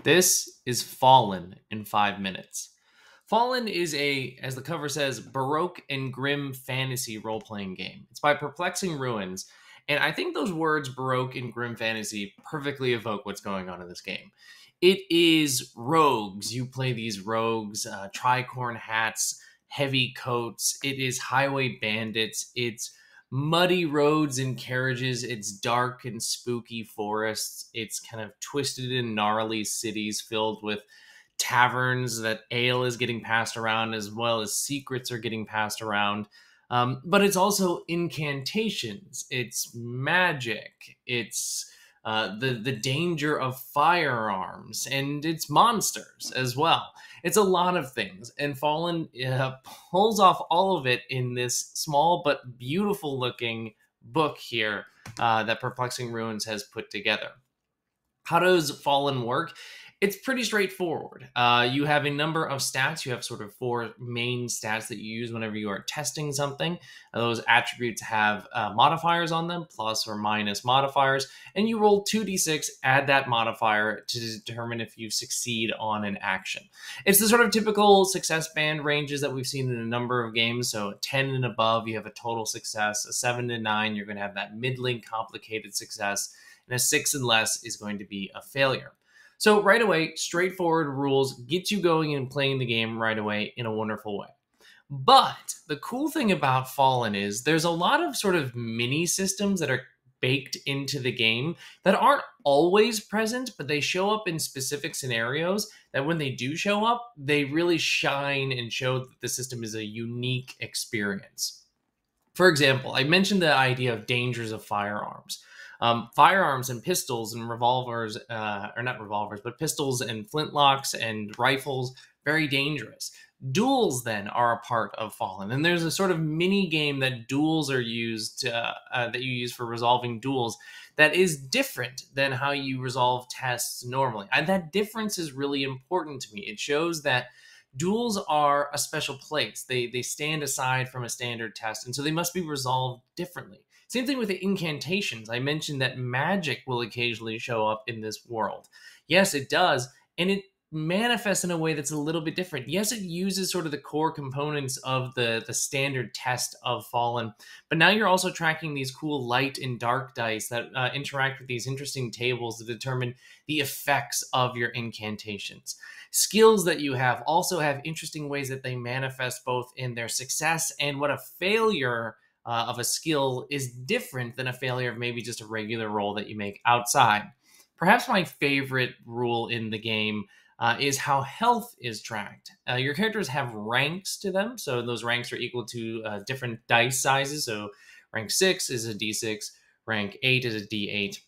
This is Fallen in 5 minutes. Fallen is as the cover says, baroque and grim fantasy role-playing game. It's by Perplexing Ruins, and I think those words, baroque and grim fantasy, perfectly evoke what's going on in this game. It is rogues. You play these rogues, tricorn hats, heavy coats. It is highway bandits. It's muddy roads and carriages. It's dark and spooky forests. It's kind of twisted and gnarly cities filled with taverns that ale is getting passed around, as well as secrets are getting passed around. But it's also incantations. It's magic. It's the danger of firearms, and it's monsters as well. It's a lot of things, and Fallen pulls off all of it in this small but beautiful looking book here that Perplexing Ruins has put together. How does Fallen work? It's pretty straightforward. You have a number of stats. You have sort of four main stats that you use whenever you are testing something. Those attributes have modifiers on them, plus or minus modifiers, and you roll 2d6, add that modifier to determine if you succeed on an action. It's the sort of typical success band ranges that we've seen in a number of games. So 10 and above, you have a total success. A 7 to 9, you're going to have that middling complicated success, and a 6 and less is going to be a failure. So right away, straightforward rules, get you going and playing the game right away in a wonderful way. But the cool thing about Fallen is there's a lot of sort of mini systems that are baked into the game that aren't always present, but they show up in specific scenarios that when they do show up, they really shine and show that the system is a unique experience. For example, I mentioned the idea of dangers of firearms. Firearms and pistols and revolvers, or not revolvers, but pistols and flintlocks and rifles, very dangerous. Duels then are a part of Fallen, and there's a sort of mini game that duels are used that you use for resolving duels that is different than how you resolve tests normally. And that difference is really important to me. It shows that duels are a special place. They stand aside from a standard test, and so they must be resolved differently. Same thing with the incantations. I mentioned that magic will occasionally show up in this world. Yes, it does, and it manifests in a way that's a little bit different. Yes, it uses sort of the core components of the standard test of Fallen, but now you're also tracking these cool light and dark dice that interact with these interesting tables to determine the effects of your incantations. Skills that you have also have interesting ways that they manifest both in their success and what a failure of a skill is different than a failure of maybe just a regular roll that you make outside. Perhaps my favorite rule in the game is how health is tracked. Your characters have ranks to them, so those ranks are equal to different dice sizes. So rank 6 is a d6, rank 8 is a d8.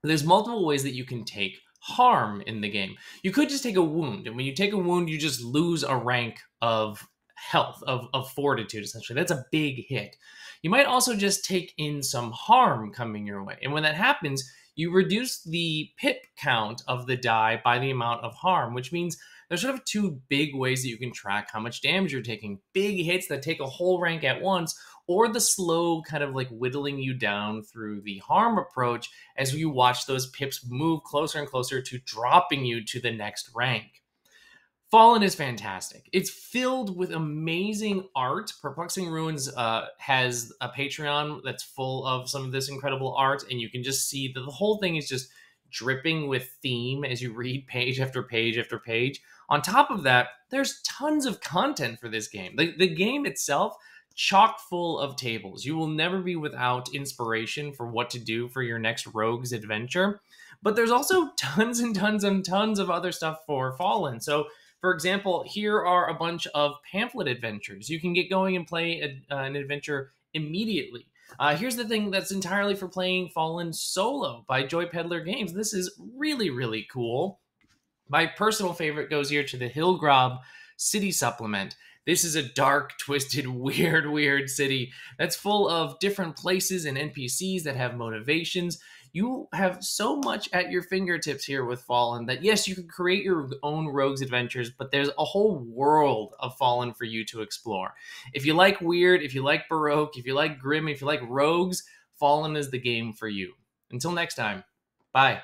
There's multiple ways that you can take harm in the game. You could just take a wound, and when you take a wound, you just lose a rank of health, of fortitude, essentially. That's a big hit. You might also just take in some harm coming your way. And when that happens, you reduce the pip count of the die by the amount of harm, which means there's sort of two big ways that you can track how much damage you're taking. Big hits that take a whole rank at once, or the slow kind of like whittling you down through the harm approach as you watch those pips move closer and closer to dropping you to the next rank. Fallen is fantastic. It's filled with amazing art. Perplexing Ruins has a Patreon that's full of some of this incredible art, and you can just see that the whole thing is just dripping with theme as you read page after page after page. On top of that, there's tons of content for this game. The game itself, chock full of tables. You will never be without inspiration for what to do for your next rogue's adventure. But there's also tons and tons and tons of other stuff for Fallen. So, for example, here are a bunch of pamphlet adventures. You can get going and play an adventure immediately. Here's the thing that's entirely for playing Fallen solo by Joy Peddler Games. This is really, really cool. My personal favorite goes here to the Hillgrob City Supplement. This is a dark, twisted, weird city that's full of different places and NPCs that have motivations. You have so much at your fingertips here with Fallen that, yes, you can create your own rogues adventures, but there's a whole world of Fallen for you to explore. If you like weird, if you like baroque, if you like grim, if you like rogues, Fallen is the game for you. Until next time, bye.